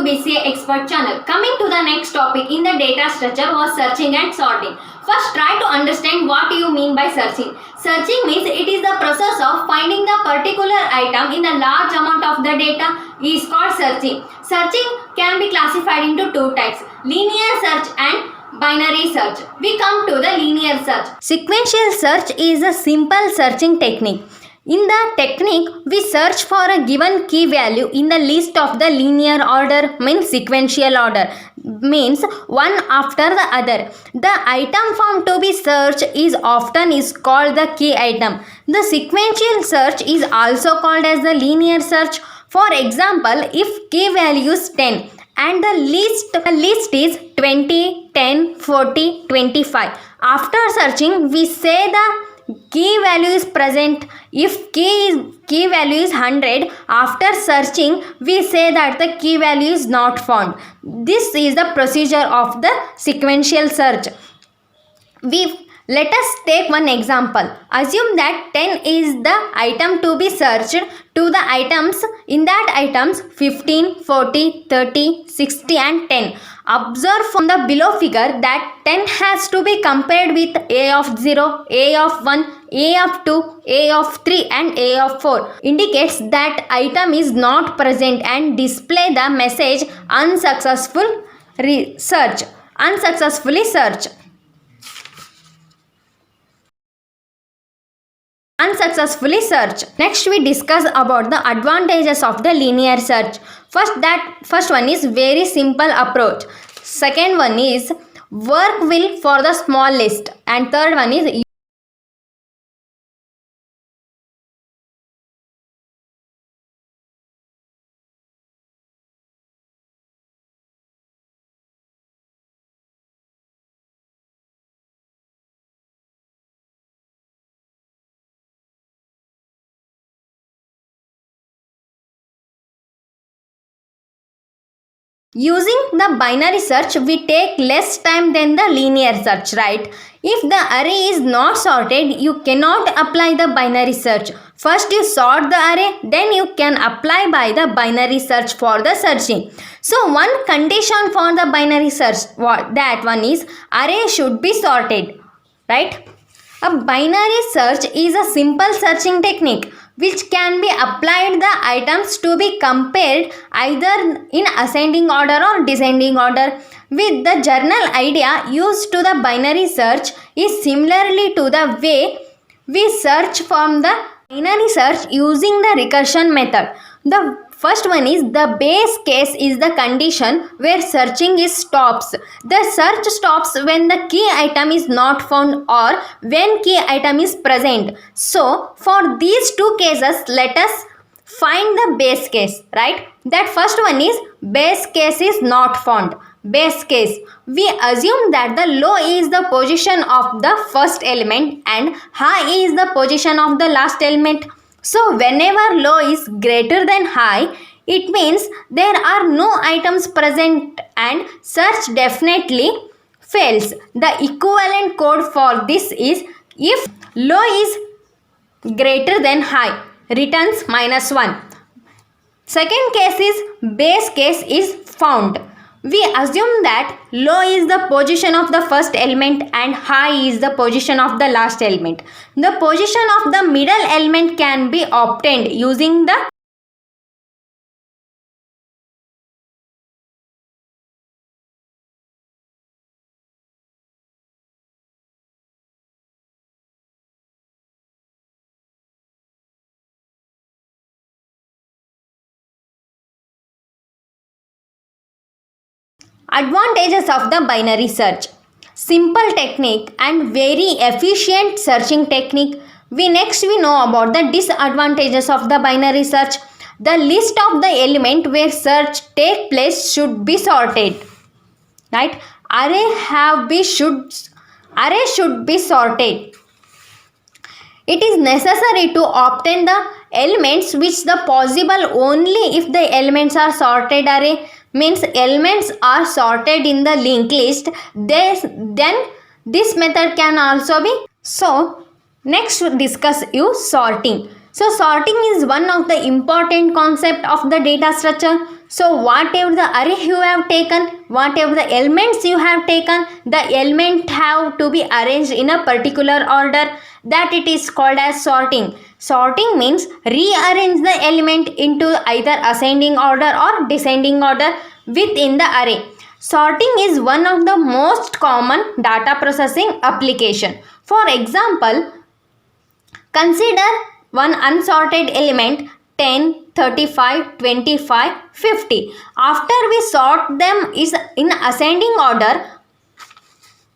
BCA Expert channel. Coming to the next topic in the data structure was searching and sorting. First, try to understand what you mean by searching. Searching means it is the process of finding the particular item in a large amount of the data is called searching. Searching can be classified into two types, linear search and binary search. We come to the linear search. Sequential search is a simple searching technique. In the technique, we search for a given key value in the list of the linear order, means sequential order, means one after the other. The item found to be searched is often called the key item. The sequential search is also called as the linear search. For example, if key value is 10 and the list is 20, 10, 40, 25. After searching, we say the key value is present. If key value is 100, after searching we say that the key value is not found. This is the procedure of the sequential search. Let us take one example. Assume that 10 is the item to be searched. To the items, in that items 15, 40, 30, 60 and 10. Observe from the below figure that 10 has to be compared with A of 0, A of 1, A of 2, A of 3 and A of 4. Indicates that item is not present and display the message unsuccessfully search. Next we discuss about the advantages of the linear search. First one is very simple approach. Second one is work will for the small list, and third one is using the binary search. We take less time than the linear search, right? If the array is not sorted, you cannot apply the binary search. First you sort the array, then you can apply by the binary search for the searching. So one condition for the binary search, that one is array should be sorted, right? A binary search is a simple searching technique which can be applied the items to be compared either in ascending order or descending order. With the general idea used to the binary search is similarly to the way we search from the binary search using the recursion method. The first one is the base case is the condition where searching stops. The search stops when the key item is not found or when key item is present. So for these two cases, let us find the base case, right? That first one is base case is not found. Base case, we assume that the low is the position of the first element and high is the position of the last element. So whenever low is greater than high, it means there are no items present and search definitely fails. The equivalent code for this is if low is greater than high, returns -1. Second case is base case is found. We assume that low is the position of the first element and high is the position of the last element. The position of the middle element can be obtained using the advantages of the binary search. Simple technique and very efficient searching technique. We know about the disadvantages of the binary search. The list of the element where search take place should be sorted, right? Array should be sorted. It is necessary to obtain the elements which the possible only if the elements are sorted array, means elements are sorted in the linked list. Then this method can also be. So next we discuss sorting. So sorting is one of the important concept of the data structure. So whatever the array you have taken, whatever the elements you have taken, the element have to be arranged in a particular order, that it is called as sorting. Sorting means rearrange the element into either ascending order or descending order within the array. Sorting is one of the most common data processing application. For example, consider one unsorted element 10, 35, 25, 50. After we sort them is in ascending order,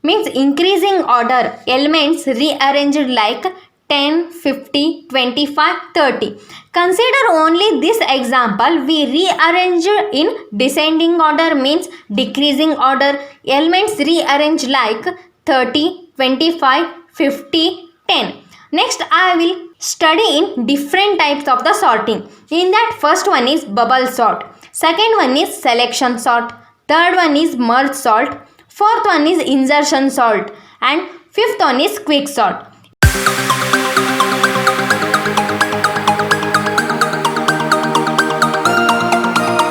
means increasing order, elements rearranged like 10, 50, 25, 30. Consider only this example. We rearrange in descending order means decreasing order, elements rearranged like 30, 25, 50, 10. Next I will study in different types of the sorting. In that, first one is bubble sort, second one is selection sort, third one is merge sort, fourth one is insertion sort, and fifth one is quick sort.